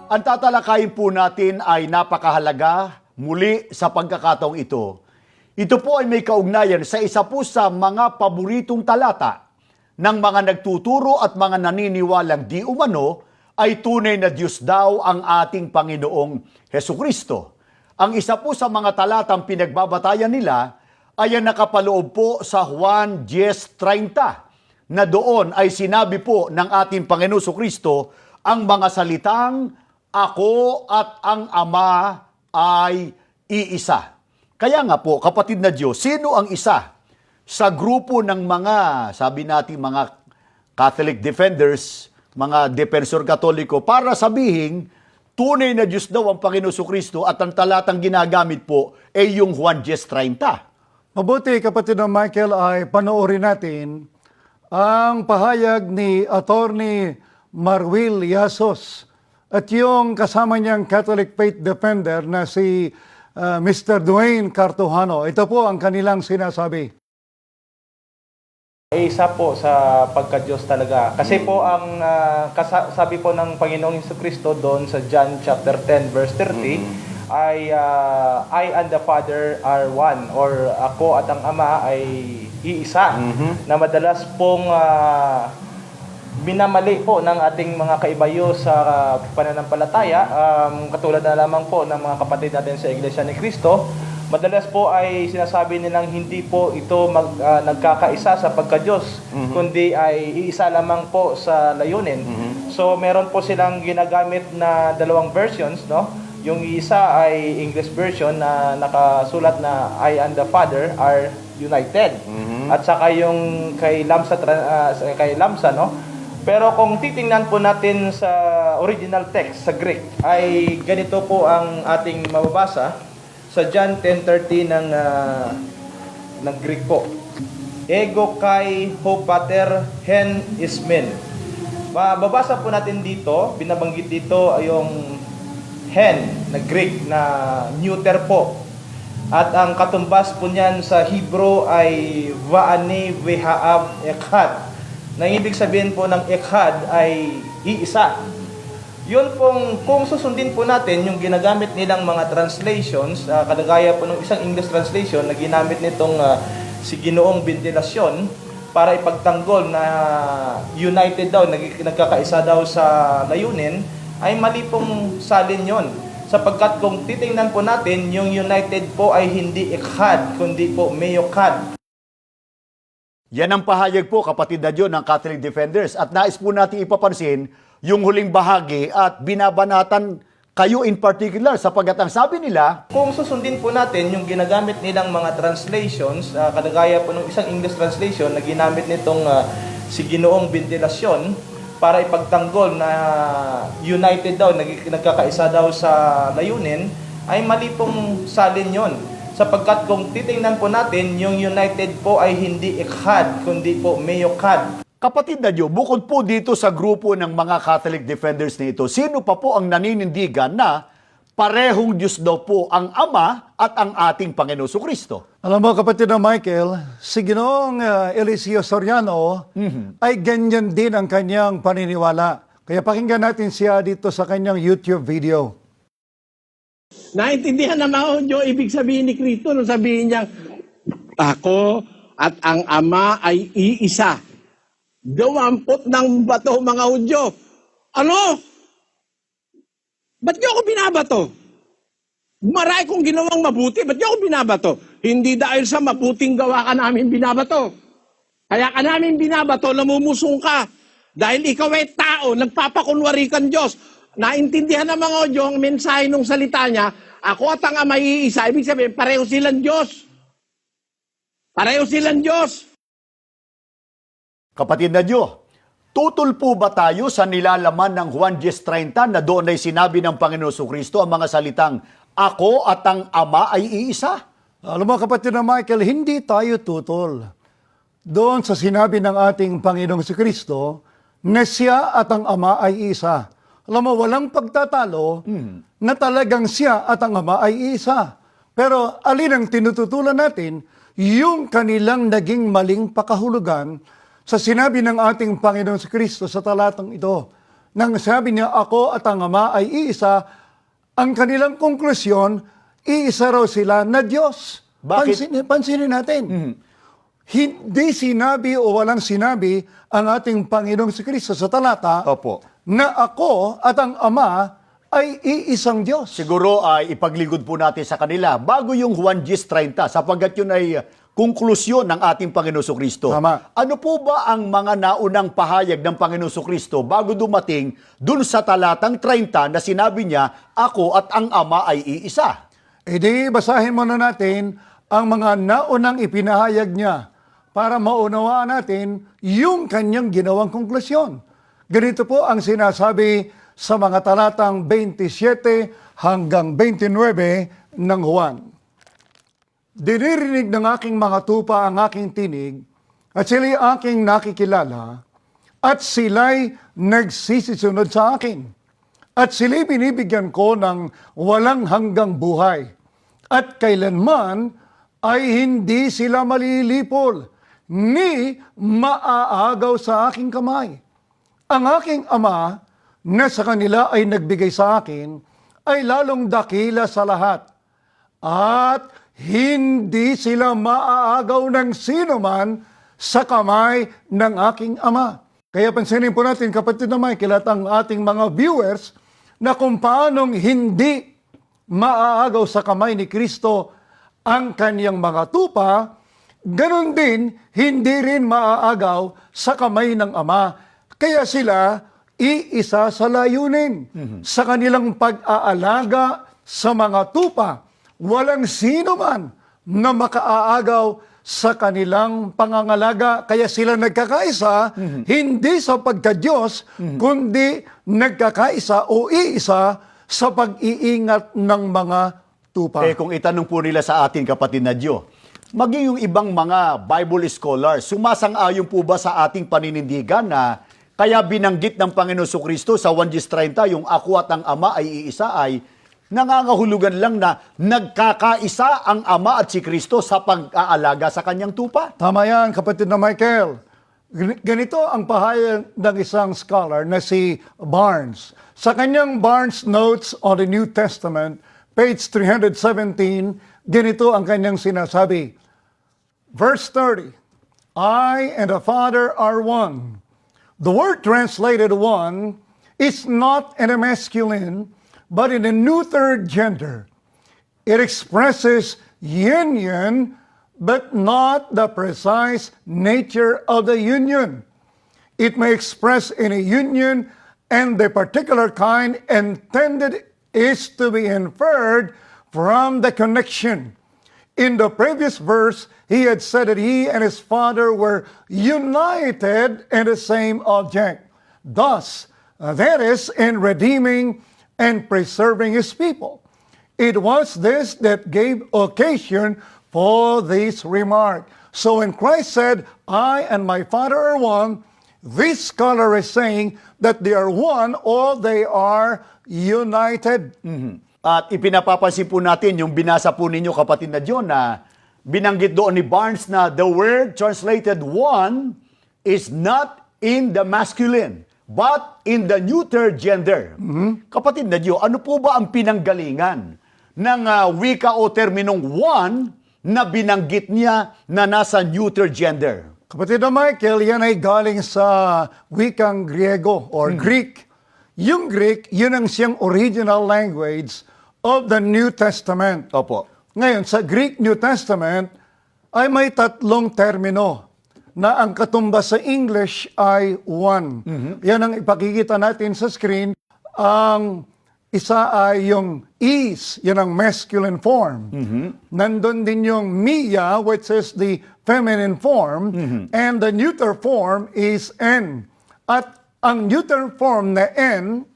Ang tatalakayin po natin ay napakahalaga muli sa pagkakataong ito. Ito po ay may kaugnayan sa isa po sa mga paboritong talata ng mga nagtuturo at mga naniniwalang di umano ay tunay na Diyos daw ang ating Panginoong Hesukristo. Ang isa po sa mga talatang pinagbabatayan nila ay ang nakapaloob po sa Juan 10:30 na doon ay sinabi po ng ating Panginoong Hesukristo ang mga salitang ako at ang Ama ay iisa. Kaya nga po, kapatid na Diyos, sino ang isa sa grupo ng mga, sabi natin mga Catholic defenders, mga defensor katoliko, para sabihin, tunay na Diyos daw ang Panginoon Hesukristo at ang talatang ginagamit po ay yung Juan 10:30. Mabuti, kapatid na Michael, ay panoorin natin ang pahayag ni Attorney Marwil Yasos at yung kasama niyang Catholic Faith Defender na si Mr. Dwayne Cartojano. Ito po ang kanilang sinasabi. Isa po sa pagka-Diyos talaga. Kasi po ang sabi po ng Panginoong Hesukristo doon sa John chapter 10 verse 30 ay I and the Father are one, or ako at ang Ama ay iisa. Na madalas pong minamali po ng ating mga kaibayo sa pananampalataya, katulad na lamang po ng mga kapatid natin sa Iglesia ni Cristo. Madalas po ay sinasabi nilang hindi po ito nagkakaisa sa pagka-Diyos, kundi ay iisa lamang po sa layunin. So meron po silang ginagamit na dalawang versions, no? Yung isa ay English version na nakasulat na I and the Father are united. At saka yung kay Lamsa, no? Pero kung titingnan po natin sa original text sa Greek, ay ganito po ang ating mababasa sa John 10:30 ng Greek po. Ego kai ho pater hen ismen. Mababasa po natin dito, binabanggit dito ay yung hen na Greek na neuter po. At ang katumbas po niyan sa Hebrew ay va'ani veha'av echad. Na ibig sabihin po ng echad ay iisa. Yun pong, kung susundin po natin yung ginagamit nilang mga translations, kadagaya po ng isang English translation na ginamit nitong si Ginoong Bentilasyon para ipagtanggol na united daw, nagkakaisa daw sa layunin, ay mali pong salin yon. Sapagkat kung titingnan po natin, yung united po ay hindi echad, kundi po meokad. Yan ang pahayag po, kapatid na Diyos, ng Catholic Defenders. At nais po natin ipapansin yung huling bahagi at binabanatan kayo in particular sapagkat ang sabi nila, kung susundin po natin yung ginagamit nilang mga translations, kadagaya po ng isang English translation na ginamit nitong si Ginoong Bentilasyon para ipagtanggol na united daw, nagkakaisa daw sa layunin, ay mali pong salin yon. Sapagkat kung titingnan po natin, yung united po ay hindi echad, kundi po meokad. kapatid na Diyos, bukod po dito sa grupo ng mga Catholic Defenders na ito, sino pa po ang naninindigan na parehong Diyos daw po ang Ama at ang ating Panginoon Hesukristo? Alam mo, kapatid na Michael, si Ginoong Eliseo Soriano ay ganyan din ang kanyang paniniwala. Kaya pakinggan natin siya dito sa kanyang YouTube video. Naintindihan naman yung ibig sabihin ni Kristo nung sabihin niya, ako at ang Ama ay iisa. Dumampot ng bato mga Hudyo. Ano? Ba't niyo ako binabato? Maray kong ginawang mabuti, ba't niyo ako binabato? Hindi dahil sa mabuting gawa ka namin binabato. Kaya ka namin binabato, namumusong ka. Dahil ikaw ay tao, nagpapakunwari kang Diyos. Naintindihan ng mga Hudyo ang mensahe ng salita niya, ako at ang Ama iisa, ibig sabihin, pareho silang Diyos. Pareho silang Diyos. Kapatid na Diyos, tutol po ba tayo sa nilalaman ng Juan 10:30 na doon ay sinabi ng Panginoon Hesukristo ang mga salitang, ako at ang Ama ay iisa? Alam mo, kapatid na Michael, hindi tayo tutol doon sa sinabi ng ating Panginoong Hesukristo na siya at ang Ama ay isa. Alam mo, walang pagtatalo na talagang siya at ang Ama ay isa. Pero alin ang tinututulan natin? Yung kanilang naging maling pakahulugan sa sinabi ng ating Panginoon Kristo sa talatang ito. nang sabi niya, ako at ang Ama ay iisa, ang kanilang konklusyon, iisa raw sila na Diyos. Bakit? Pansinin natin. Hindi sinabi o walang sinabi ang ating Panginoong Kristo sa talata Opo. na ako at ang Ama ay iisang Diyos. Siguro ay ipagligod po natin sa kanila bago yung Juan 10:30 sapagkat yun ay konklusyon ng ating Panginoon Kristo. Tama. Ano po ba ang mga naunang pahayag ng Panginoon Kristo bago dumating dun sa talatang 30 na sinabi niya, ako at ang Ama ay iisa? E di, basahin muna natin ang mga naunang ipinahayag niya para maunawaan natin yung kanyang ginawang konklusyon. Ganito po ang sinasabi sa mga talatang 27 hanggang 29 ng Juan. Dinirinig ng aking mga tupa ang aking tinig at sila'y aking nakikilala at sila'y nagsisisunod sa akin. At sila'y binibigyan ko ng walang hanggang buhay. At kailanman ay hindi sila malilipol ni maaagaw sa aking kamay. Ang aking Ama na sa kanila ay nagbigay sa akin ay lalong dakila sa lahat. At hindi sila maaagaw ng sino man sa kamay ng aking Ama. Kaya pansinin po natin, kapatid na Michael, at ang ating mga viewers, na kung paanong hindi maaagaw sa kamay ni Kristo ang kanyang mga tupa, ganun din, hindi rin maaagaw sa kamay ng Ama. Kaya sila iisa sa layunin sa kanilang pag-aalaga sa mga tupa. Walang sino man na makaaagaw sa kanilang pangangalaga. Kaya sila nagkakaisa, hindi sa pagka-Diyos, kundi nagkakaisa o iisa sa pag-iingat ng mga tupa. Kung itanong po nila sa atin, kapatid na Diyo, maging yung ibang mga Bible scholars, sumasang-ayon po ba sa ating paninindigan na kaya binanggit ng Panginoon Kristo sa 1:30, yung ako at ang Ama ay iisa, ay nangangahulugan lang na nagkakaisa ang Ama at si Kristo sa pag-aalaga sa kanyang tupa? Tama yan, kapatid na Michael. Ganito ang pahayag ng isang scholar na si Barnes. Sa kanyang Barnes Notes on the New Testament, page 317, ganito ang kanyang sinasabi. Verse 30, I and the Father are one. The word translated one is not in a masculine, but in a neuter gender. It expresses union, but not the precise nature of the union. It may express any union, and the particular kind intended is to be inferred from the connection. In the previous verse, he had said that he and his Father were united in the same object. Thus, that is, in redeeming and preserving his people. It was this that gave occasion for this remark. So when Christ said, I and my Father are one, this scholar is saying that they are one or they are united. At ipinapapansin po natin yung binasa po ninyo, kapatid na John, na binanggit doon ni Barnes na the word translated one is not in the masculine, but in the neuter gender. Kapatid na John, ano po ba ang pinanggalingan ng wika o terminong one na binanggit niya na nasa neuter gender? Kapatid na Michael, yan ay galing sa wikang Griego or Greek. Yung Greek, yun ang siyang original language of the New Testament. Opo. Ngayon, sa Greek New Testament, ay may tatlong termino na ang katumbas sa English ay one. Yan ang ipakikita natin sa screen. Ang isa ay yung is, yan ang masculine form. Nandun din yung mia, which is the feminine form, and the neuter form is n. At ang neuter form na n,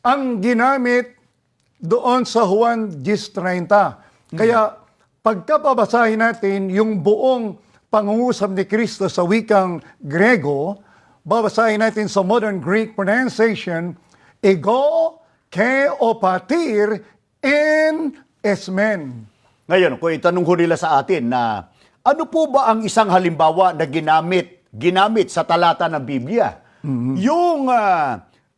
ang ginamit doon sa Juan 10:30. Kaya pagkapabasahin natin yung buong pangungusap ni Kristo sa wikang Grego, babasahin natin sa modern Greek pronunciation, ego ke opatir in esmen. Ngayon, kung itanong ko nila sa atin na ano po ba ang isang halimbawa na ginamit sa talata ng Biblia? Yung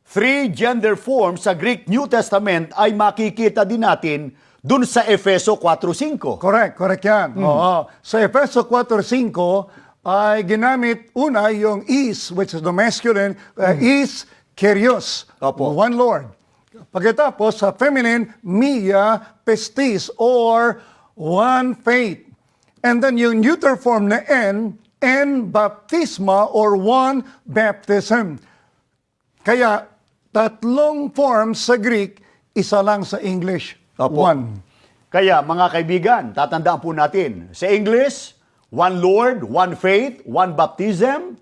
three gender forms sa Greek New Testament ay makikita din natin dun sa Efeso 4:5. Correct yan. Oo. Sa Efeso 4:5 ay ginamit una yung is, which is the masculine, is Kyrios, Opo. one Lord. Pagkatapos sa feminine, mia pistis, or one faith. And then yung neuter form na en baptisma, or one baptism. Kaya tatlong forms sa Greek, isa lang sa English. Opo. One. Kaya mga kaibigan, tatandaan po natin, sa English, one Lord, one faith, one baptism,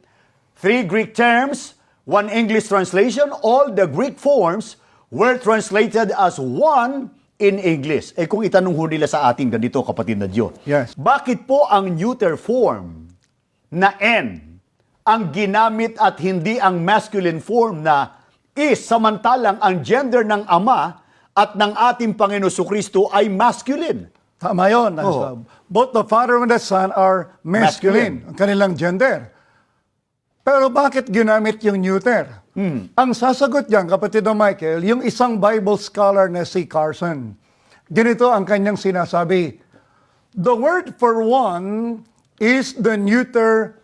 three Greek terms, one English translation, all the Greek forms were translated as one in English. Eh kung itanong ho nila sa ating ganito, kapatid na Diyo, Yes. bakit po ang neuter form na N ang ginamit at hindi ang masculine form na is, samantalang ang gender ng Ama at ng ating Panginoon Kristo ay masculine? Tama yun. Oo. Both the Father and the Son are masculine, ang kanilang gender. Pero bakit ginamit yung neuter? Ang sasagot diyan, kapatid na Michael, yung isang Bible scholar na si Carson. Ganito ang kanyang sinasabi. The word for one is the neuter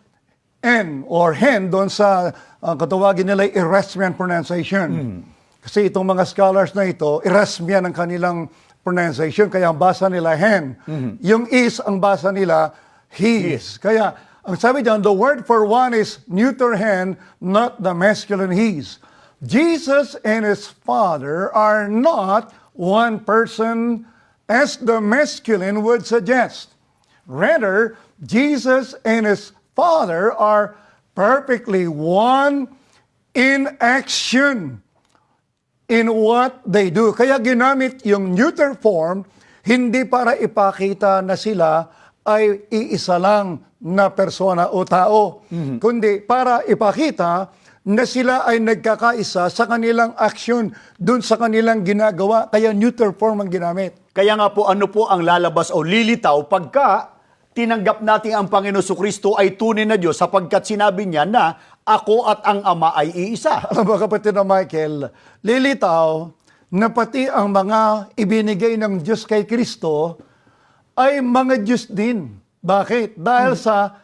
N or hen doon sa katawagin nila Erasmian pronunciation. Kasi itong mga scholars na ito, Erasmian ang kanilang pronunciation, kaya ang basa nila hen. Yung is, ang basa nila his. Kaya ang sabi diyan, the word for one is neuter hen, not the masculine his. Jesus and his Father are not one person as the masculine would suggest. Rather, Jesus and his Father are perfectly one in action in what they do. Kaya ginamit yung neuter form, hindi para ipakita na sila ay iisa lang na persona o tao, kundi para ipakita na sila ay nagkakaisa sa kanilang aksyon, dun sa kanilang ginagawa. Kaya neuter form ang ginamit. Kaya nga po, ano po ang lalabas o lilitaw pagka tinanggap natin ang Panginoon Kristo ay tunay na Diyos, sapagkat sinabi niya na ako at ang Ama ay iisa. Alam mo kapatid na Michael, lilitaw na pati ang mga ibinigay ng Diyos kay Kristo ay mga Diyos din. Bakit? Dahil sa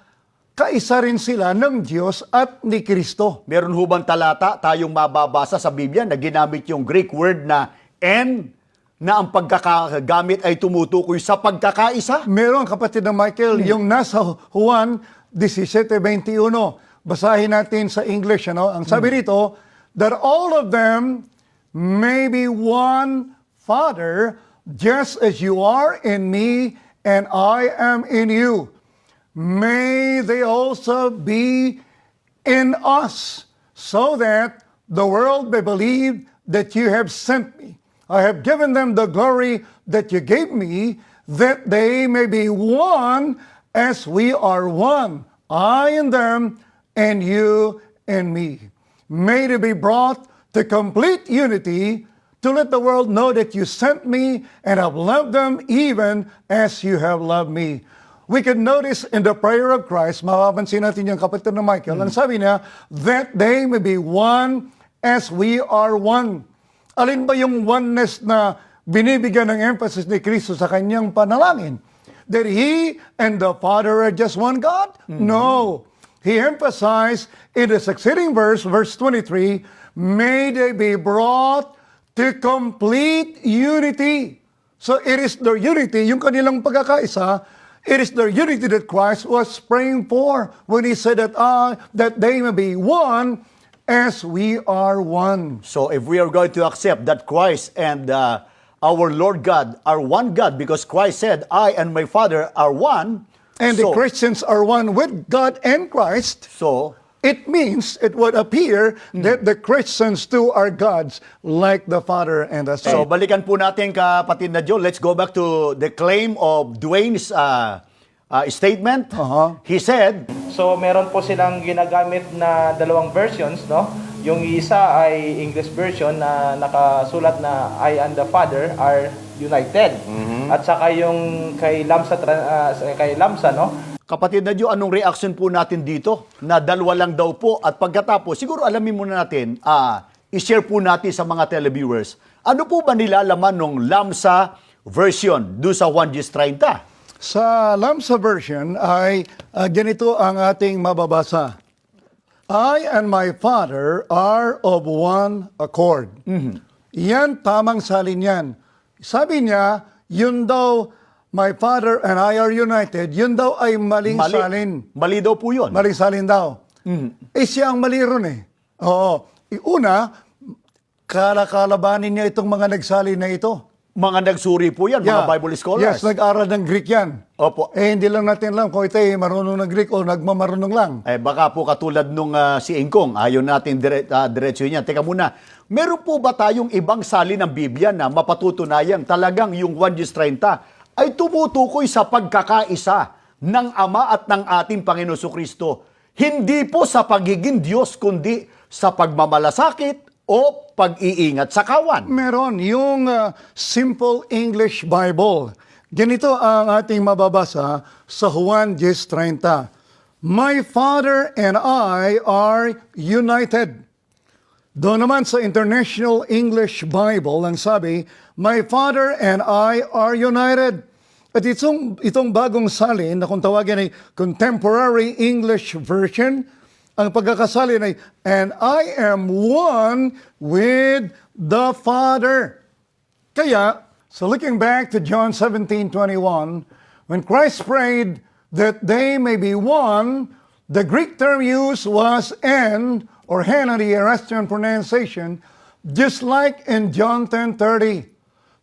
kaisa rin sila ng Diyos at ni Kristo. Meron hubang talata tayong mababasa sa Biblia na ginamit yung Greek word na "en" na ang pagkakagamit ay tumutukoy sa pagkakaisa? Meron kapatid na Michael, yung nasa Juan 17:21. Basahin natin sa English, ano? Ang sabi rito, that all of them may be one Father, just as you are in me and I am in you. May they also be in us, so that the world may believe that you have sent me. I have given them the glory that you gave me, that they may be one as we are one, I in them, and you in me. May they be brought to complete unity, to let the world know that you sent me and have loved them even as you have loved me. We can notice in the prayer of Christ, mapapansin natin yung kapatid na Michael, ang sabi niya, that they may be one as we are one. Alin ba yung oneness na binibigyan ng emphasis ni Kristo sa kanyang panalangin? That He and the Father are just one God? No. He emphasized in the succeeding verse, verse 23, may they be brought to complete unity. So it is their unity, yung kanilang pagkakaisa, it is their unity that Christ was praying for when He said that they may be one as we are one. So if we are going to accept that Christ and our Lord God are one God, because Christ said, I and my Father are one, And the Christians are one with God and Christ, so it means it would appear that the Christians too are gods like the Father and the So, Son. balikan po natin, kapatid na Joe. Let's go back to the claim of Dwayne's statement. He said, So meron po silang ginagamit na dalawang versions, no? Yung isa ay English version na nakasulat na I and the Father are united. At saka yung kay Lamsa, no? kapatid na Joe, anong reaction po natin dito? Na dalawa lang daw po. At pagkatapos, siguro alamin muna natin, i-share po natin sa mga televiewers, ano po ba nilalaman ng Lamsa version do sa 1:30? Sa Lamsa version ay ganito ang ating mababasa. I and my Father are of one accord. Yan, tamang salin yan. Sabi niya, yun daw, my Father and I are united, yun daw ay maling salin. Mali daw po yun. Maling salin daw. Eh siya ang mali ron eh. Oo. Una, kalabanin niya itong mga nagsalin na ito. Mga nagsuri po yan, mga Bible scholars. Yes, nag-aral ng Greek yan. Opo. Eh, hindi lang natin alam kung ito ay marunong ng Greek o nagmamarunong lang. Baka po katulad nung si Ingkong, ayaw natin diretso niya. Teka muna, meron po ba tayong ibang salin ng Biblia na mapatutunayan talagang yung 1:30 ay tumutukoy sa pagkakaisa ng Ama at ng ating Panginoon Kristo? Hindi po sa pagiging Diyos, kundi sa pagmamalasakit o pag-iingat sa kawan. Meron yung Simple English Bible. Ganito ang ating mababasa sa Juan 10:30. My Father and I are united. Doon naman sa International English Bible, ang sabi, My Father and I are united. At itong bagong salin na kung tawagin ay Contemporary English Version, ang pagkakasalin ay, and I am one with the Father. Kaya, so looking back to John 17:21, when Christ prayed that they may be one, the Greek term used was en, or hen in the Erastian pronunciation, just like in John 10:30,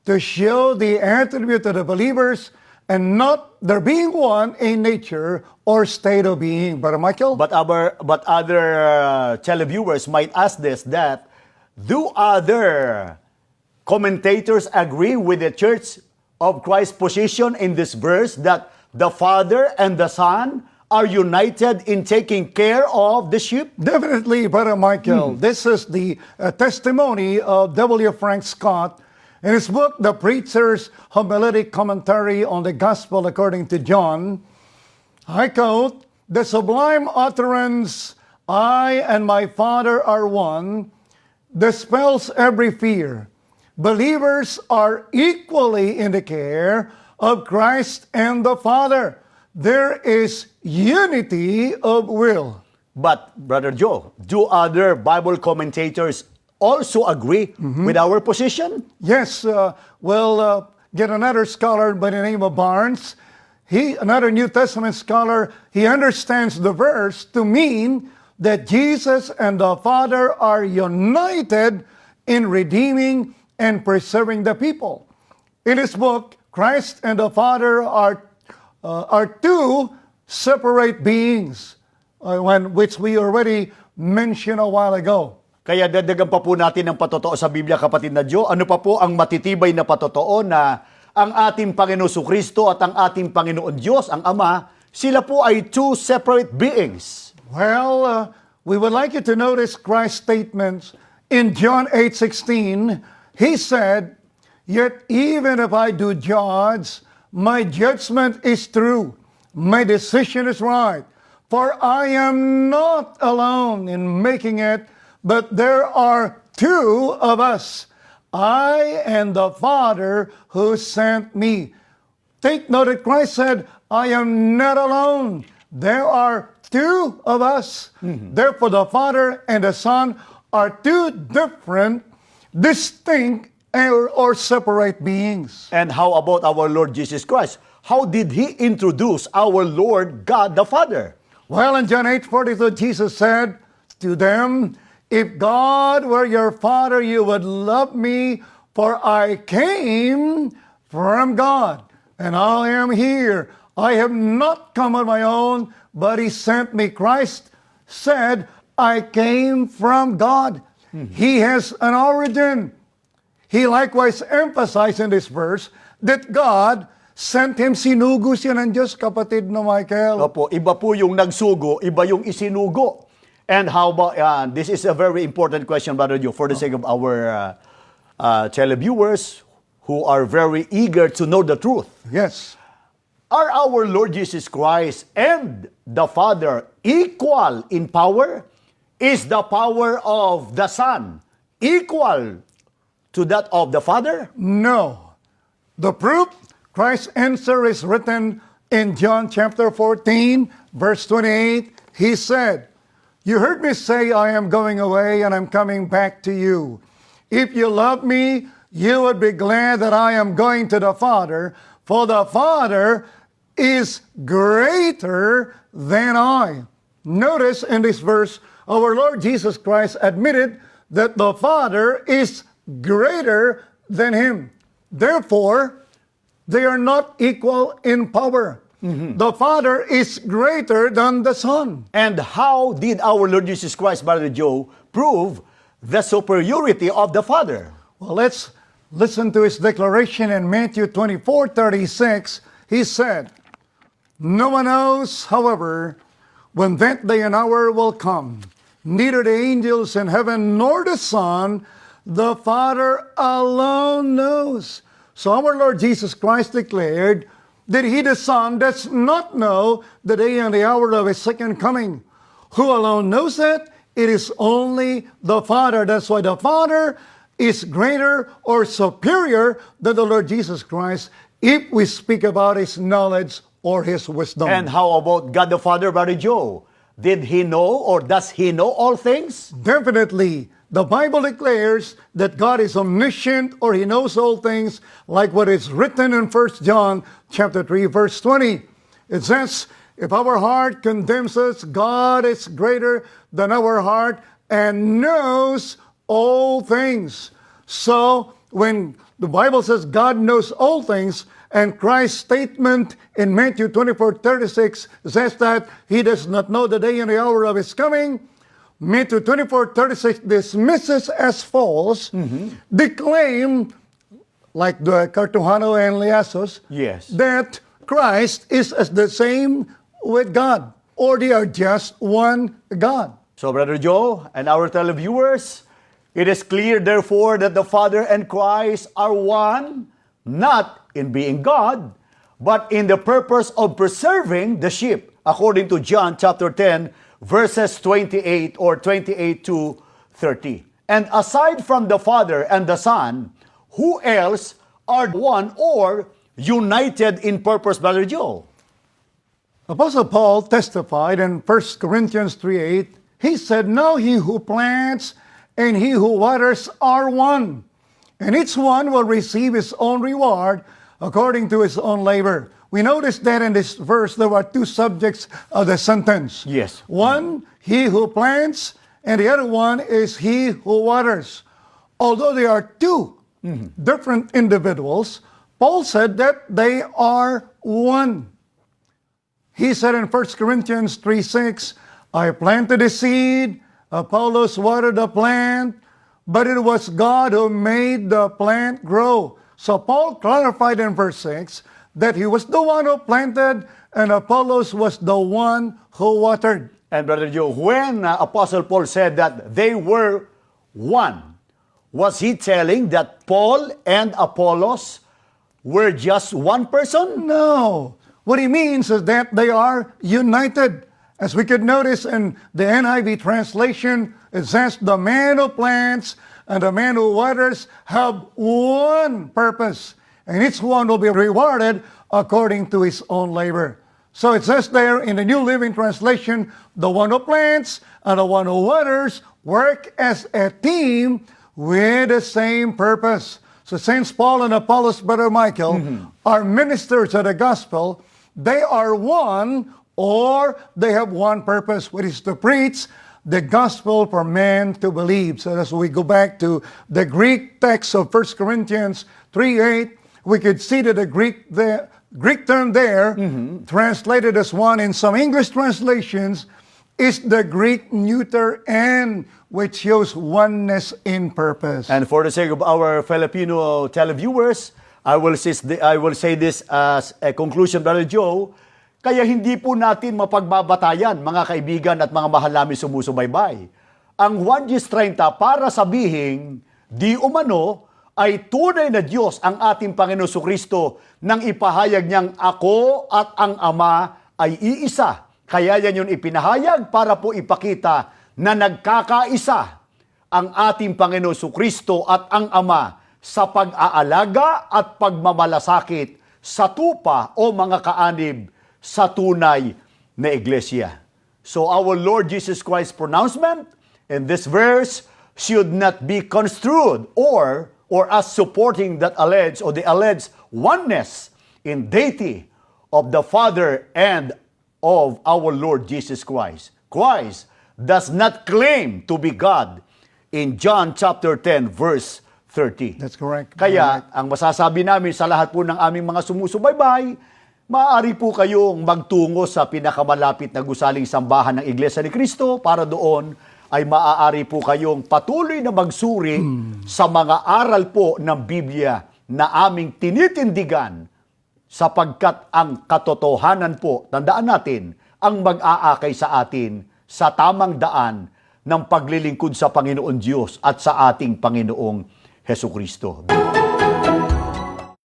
to show the attribute of the believers and not there being one in nature or state of being. Brother Michael? But other televiewers might ask this, that do other commentators agree with the Church of Christ's position in this verse that the Father and the Son are united in taking care of the sheep? Definitely, Brother Michael. This is the testimony of W. Frank Scott in his book, The Preacher's Homiletic Commentary on the Gospel According to John. I quote, the sublime utterance, I and my Father are one, dispels every fear. Believers are equally in the care of Christ and the Father. There is unity of will. But, Brother Joe, do other Bible commentators also agree with our position? Yes, get another scholar by the name of Barnes. Another New Testament scholar, he understands the verse to mean that Jesus and the Father are united in redeeming and preserving the people. In his book, Christ and the Father are two separate beings, which we already mentioned a while ago. Kaya dadagan pa po natin ng patotoo sa Biblia, kapatid na Joe. Ano pa po ang matitibay na patotoo na ang ating Panginoon Kristo at ang ating Panginoon Diyos, ang Ama, sila po ay two separate beings. Well, we would like you to notice Christ's statements in John 8:16. He said, yet even if I do judge, my judgment is true. My decision is right. For I am not alone in making it, but there are two of us, I and the Father who sent me. Take note that Christ said, I am not alone. There are two of us. Therefore, the Father and the Son are two different, distinct, or separate beings. And how about our Lord Jesus Christ? How did He introduce our Lord God the Father? Well, in John 8:42, Jesus said to them, if God were your Father, you would love me, for I came from God, and I am here. I have not come on my own, but He sent me. Christ said, I came from God. He has an origin. He likewise emphasized in this verse that God sent Him. Sinugo siya ng Diyos, kapatid na Michael. Opo, iba po yung nagsugo, iba yung isinugo. And how about, this is a very important question, Brother Joe, for the sake of our televiewers who are very eager to know the truth. Yes. Are our Lord Jesus Christ and the Father equal in power? Is the power of the Son equal to that of the Father? No. The proof, Christ's answer is written in John chapter 14, verse 28. He said, "You heard me say, I am going away and I'm coming back to you. If you love me, you would be glad that I am going to the Father, for the Father is greater than I." Notice in this verse, our Lord Jesus Christ admitted that the Father is greater than him. Therefore, they are not equal in power. The Father is greater than the Son. And how did our Lord Jesus Christ, Brother Joe, prove the superiority of the Father? Well, let's listen to his declaration in Matthew 24:36. He said, "No one knows, however, when that day and hour will come, neither the angels in heaven nor the Son, the Father alone knows." So our Lord Jesus Christ declared that he, the Son, does not know the day and the hour of his second coming. Who alone knows that? It is only the Father. That's why the Father is greater or superior than the Lord Jesus Christ if we speak about his knowledge or his wisdom. And how about God the Father, Brother Joe? Did he know or does he know all things? Definitely. The Bible declares that God is omniscient or he knows all things, like what is written in 1 John chapter 3, verse 20. It says, if our heart condemns us, God is greater than our heart and knows all things. So when the Bible says God knows all things, and Christ's statement in Matthew 24:36 says that he does not know the day and the hour of his coming, Matthew 24:36 dismisses as false the claim, like the Cartuhano and Liasos, Yes. that Christ is as the same with God, or they are just one God. So, Brother Joe and our televiewers, it is clear, therefore, that the Father and Christ are one, not in being God, but in the purpose of preserving the sheep, according to John chapter 10, verses 28 or 28 to 30. And aside from the Father and the Son, who else are one or united in purpose, Brother Joe? Apostle Paul testified in 1 Corinthians 3:8. He said, "Now he who plants and he who waters are one, and each one will receive his own reward according to his own labor." We notice that in this verse there were two subjects of the sentence. Yes. One, he who plants, and the other one is he who waters. Although they are two different individuals, Paul said that they are one. He said in 1 Corinthians 3:6, "I planted the seed, Apollos watered the plant, but it was God who made the plant grow." So Paul clarified in verse 6 that he was the one who planted and Apollos was the one who watered. And Brother Joe, when Apostle Paul said that they were one, was he telling that Paul and Apollos were just one person? No. What he means is that they are united. As we could notice in the NIV translation, it says the man who plants and the man who waters have one purpose, and each one will be rewarded according to his own labor. So it says there in the New Living Translation, the one who plants and the one who waters work as a team with the same purpose. So Saints Paul and Apollos, Brother Michael, are ministers of the gospel. They are one, or they have one purpose, which is to preach the gospel for man to believe. So as we go back to the Greek text of 1 Corinthians 3:8, we could see that the Greek term there, translated as one in some English translations, is the Greek neuter "and," which shows oneness in purpose. And for the sake of our Filipino televiewers, I will say this as a conclusion, Brother Joe. Kaya hindi po natin mapagbabatayan, mga kaibigan at mga mahal namin sumusubaybay, ang 1:30 para sabihing di umano ay tunay na Diyos ang ating Panginoon Kristo nang ipahayag niyang ako at ang Ama ay iisa. Kaya yan yung ipinahayag para po ipakita na nagkakaisa ang ating Panginoon Kristo at ang Ama sa pag-aalaga at pagmamalasakit sa tupa o mga kaanib sa tunay na iglesia. So our Lord Jesus Christ's pronouncement in this verse should not be construed or as supporting that alleged or the alleged oneness in deity of the Father and of our Lord Jesus Christ. Christ does not claim to be God in John chapter 10 verse 30. That's correct. Kaya ang masasabi namin sa lahat po ng aming mga sumusubaybay, maaari po kayong magtungo sa pinakamalapit na gusaling sambahan ng Iglesia ni Cristo para doon ay maaari po kayong patuloy na magsuri sa mga aral po ng Biblia na aming tinitindigan sapagkat ang katotohanan po, tandaan natin, ang mag-aakay sa atin sa tamang daan ng paglilingkod sa Panginoon Diyos at sa ating Panginoong Hesukristo.